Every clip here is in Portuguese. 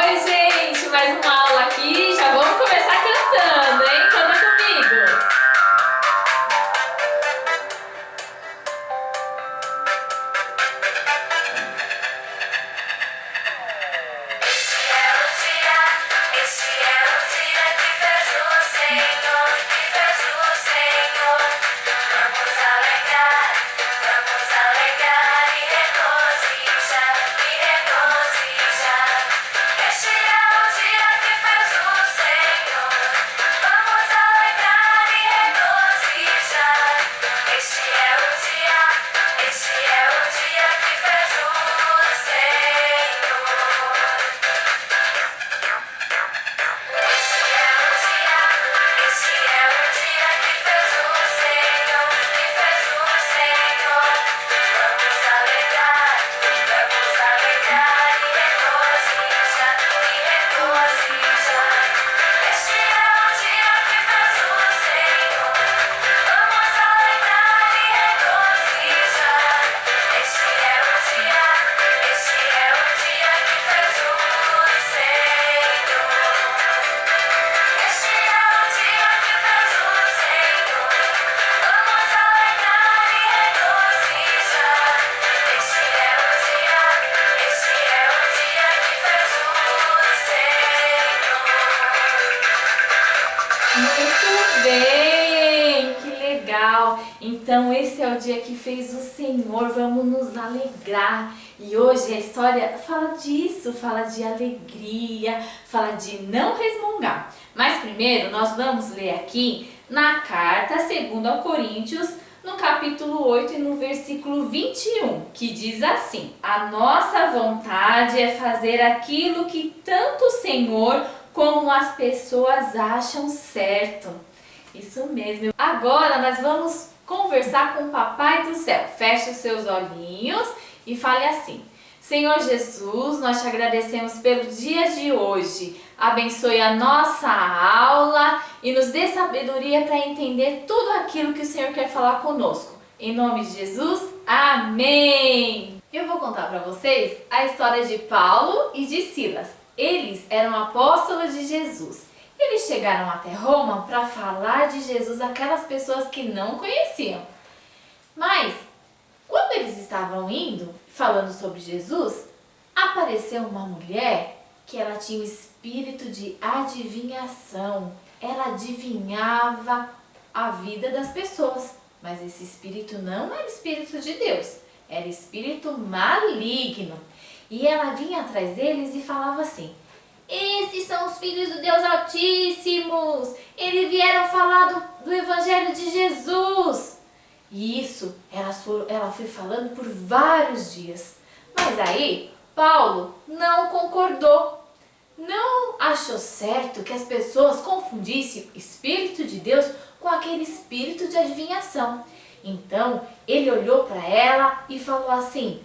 Oi, gente! Mais uma aula aqui. Já vamos começar cantando, hein? Canta comigo! Esse é o dia que fez o Senhor, que fez o Senhor. Vamos alegrar e regozijar, e regozijar. Este é o dia que fez o Senhor. Vamos alegrar e regozijar. Este é o dia que fez o Senhor. Esse é o dia que fez o Senhor, que fez o Senhor. Vamos alegrar e regozijar, e regozijar. Este é o dia que fez o Senhor. Vamos alegrar e regozijar. Este é o dia que fez o Senhor. Este é o dia que fez o Senhor. Vamos alegrar e regozijar. Este é o dia que fez o Muito bem! Que legal! Então, esse é o dia que fez o Senhor. Vamos nos alegrar. E hoje a história fala disso, fala de alegria, fala de não resmungar. Mas primeiro nós vamos ler aqui na carta 2 Coríntios, no capítulo 8 e no versículo 21, que diz assim: a nossa vontade é fazer aquilo que tanto o Senhor como as pessoas acham certo. Isso mesmo. Agora nós vamos conversar com o Papai do Céu. Feche os seus olhinhos e fale assim: Senhor Jesus, nós te agradecemos pelo dia de hoje. Abençoe a nossa aula e nos dê sabedoria para entender tudo aquilo que o Senhor quer falar conosco. Em nome de Jesus, amém! Eu vou contar para vocês a história de Paulo e de Silas. Eles eram apóstolos de Jesus. Eles chegaram até Roma para falar de Jesus àquelas pessoas que não conheciam. Mas quando eles estavam indo, falando sobre Jesus, apareceu uma mulher que ela tinha um espírito de adivinhação. Ela adivinhava a vida das pessoas, mas esse espírito não era espírito de Deus, era espírito maligno. E ela vinha atrás deles e falava assim: esses são os filhos do Deus Altíssimos, eles vieram falar do Evangelho de Jesus. E isso ela foi falando por vários dias. Mas aí Paulo não concordou. Não achou certo que as pessoas confundissem o Espírito de Deus com aquele espírito de adivinhação. Então ele olhou para ela e falou assim: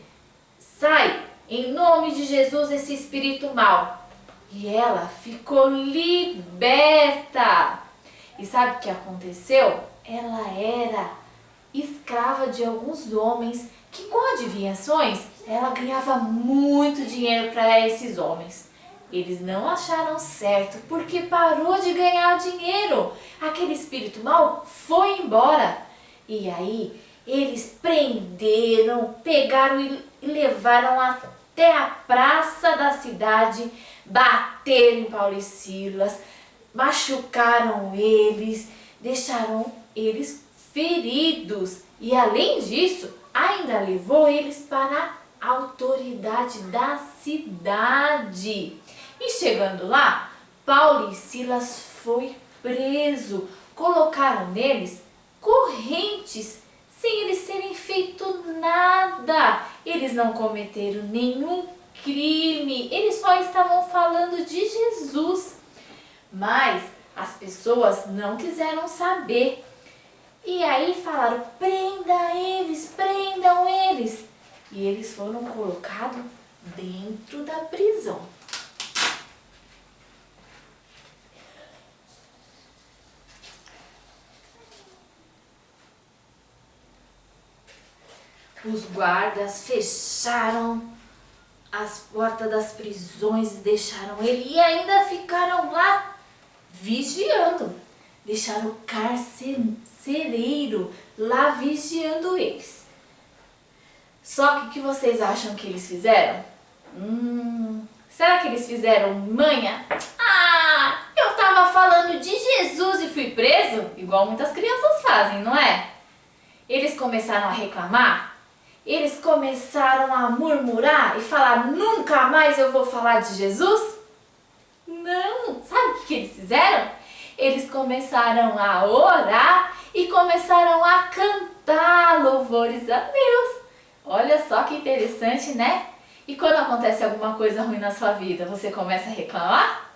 sai, em nome de Jesus, esse espírito mau. E ela ficou liberta. E sabe o que aconteceu? Ela era escrava de alguns homens que, com adivinhações, ela ganhava muito dinheiro para esses homens. Eles não acharam certo porque parou de ganhar dinheiro. Aquele espírito mau foi embora. E aí eles prenderam, pegaram e levaram até a praça da cidade, bateram em Paulo e Silas, machucaram eles, deixaram eles feridos. E além disso, ainda levou eles para a autoridade da cidade. E chegando lá, Paulo e Silas foi preso. Colocaram neles correntes sem eles terem feito nada. Eles não cometeram nenhum crime. Eles só estavam falando de Jesus. Mas as pessoas não quiseram saber. E aí falaram: prendam eles. E eles foram colocados dentro da prisão. Os guardas fecharam as portas das prisões e deixaram ele e ainda ficaram lá vigiando. Deixaram o carcereiro lá vigiando eles. Só que o que vocês acham que eles fizeram? Será que eles fizeram manha? Ah, eu tava falando de Jesus e fui preso? Igual muitas crianças fazem, não é? Eles começaram a reclamar? Eles começaram a murmurar e falar: nunca mais eu vou falar de Jesus? Não! Sabe o que eles fizeram? Eles começaram a orar e começaram a cantar louvores a Deus. Olha só que interessante, né? E quando acontece alguma coisa ruim na sua vida, você começa a reclamar?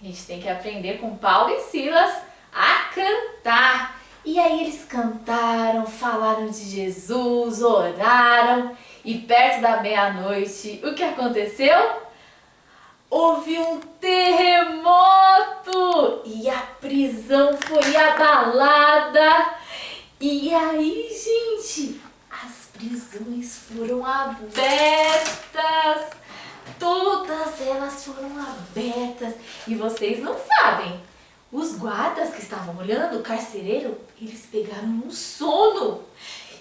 A gente tem que aprender com Paulo e Silas a cantar. E aí eles cantaram, falaram de Jesus, oraram. E perto da meia-noite, o que aconteceu? Houve um terremoto e a prisão foi abalada. E aí, gente, as prisões foram abertas. Todas elas foram abertas. E vocês não sabem, os guardas que estavam olhando, o carcereiro, eles pegaram um sono.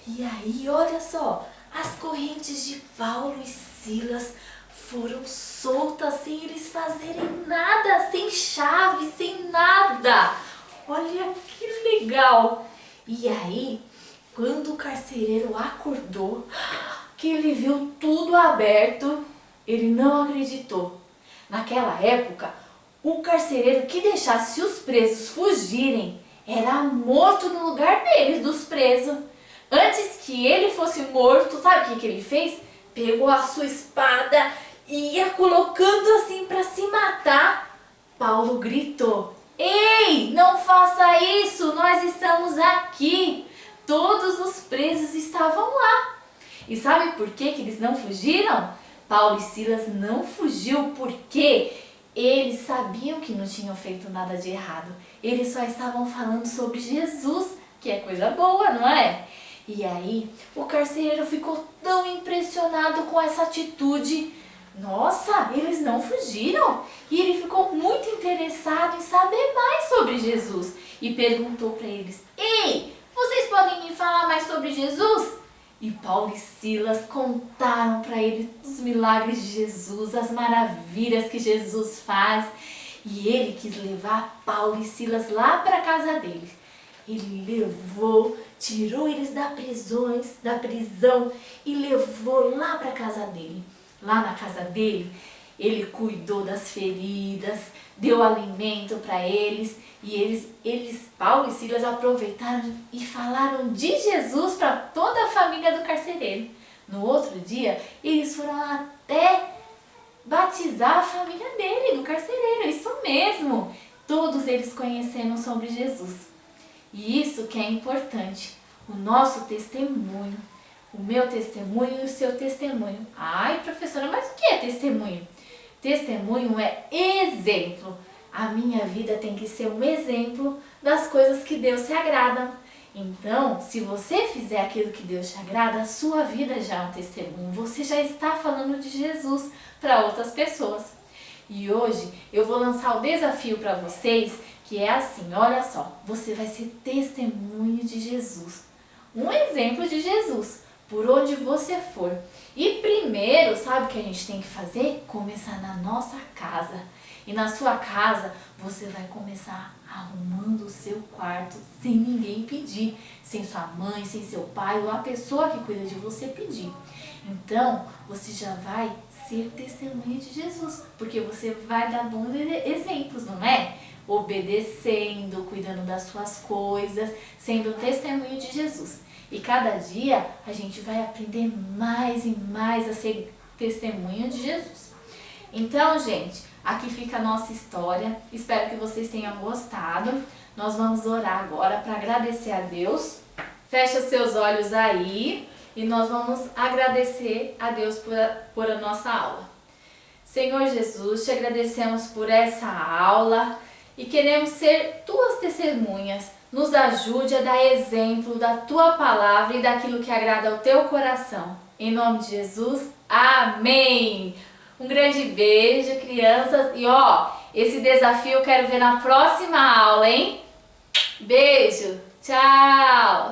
E aí, olha só, as correntes de Paulo e Silas foram soltas sem eles fazerem nada, sem chave, sem nada. Olha que legal. E aí, quando o carcereiro acordou, que ele viu tudo aberto, ele não acreditou. Naquela época, o carcereiro que deixasse os presos fugirem era morto no lugar deles, dos presos. Antes que ele fosse morto, sabe o que ele fez? Pegou a sua espada e ia colocando assim para se matar. Paulo gritou: ei, não faça isso, nós estamos aqui. Todos os presos estavam lá. E sabe por que eles não fugiram? Paulo e Silas não fugiu porque eles sabiam que não tinham feito nada de errado. Eles só estavam falando sobre Jesus, que é coisa boa, não é? E aí, o carcereiro ficou tão impressionado com essa atitude. Nossa, eles não fugiram? E ele ficou muito interessado em saber mais sobre Jesus. E perguntou para eles: ei, vocês podem me falar mais sobre Jesus? E Paulo e Silas contaram para ele os milagres de Jesus, as maravilhas que Jesus faz. E ele quis levar Paulo e Silas lá para a casa dele. Ele levou, tirou eles da prisão e levou lá para a casa dele. Lá na casa dele, ele cuidou das feridas, deu alimento para eles. E Paulo e Silas aproveitaram e falaram de Jesus para toda a família do carcereiro. No outro dia, eles foram até batizar a família dele, do carcereiro, isso mesmo. Todos eles conheceram sobre Jesus. E isso que é importante, o nosso testemunho, o meu testemunho e o seu testemunho. Ai, professora, mas o que é testemunho? Testemunho é exemplo. A minha vida tem que ser um exemplo das coisas que Deus se agrada. Então, se você fizer aquilo que Deus te agrada, a sua vida já é um testemunho. Você já está falando de Jesus para outras pessoas. E hoje eu vou lançar o desafio para vocês, que é assim, olha só, você vai ser testemunho de Jesus. Um exemplo de Jesus, por onde você for. E primeiro, sabe o que a gente tem que fazer? Começar na nossa casa. E na sua casa, você vai começar arrumando o seu quarto sem ninguém pedir. Sem sua mãe, sem seu pai ou a pessoa que cuida de você pedir. Então, você já vai ser testemunha de Jesus. Porque você vai dar bons exemplos, não é? Obedecendo, cuidando das suas coisas, sendo testemunho de Jesus. E cada dia a gente vai aprender mais e mais a ser testemunha de Jesus. Então, gente, aqui fica a nossa história. Espero que vocês tenham gostado. Nós vamos orar agora para agradecer a Deus. Fecha seus olhos aí e nós vamos agradecer a Deus por a nossa aula. Senhor Jesus, te agradecemos por essa aula e queremos ser tuas testemunhas. Nos ajude a dar exemplo da tua palavra e daquilo que agrada ao teu coração. Em nome de Jesus, amém! Um grande beijo, crianças. E ó, esse desafio eu quero ver na próxima aula, hein? Beijo, tchau!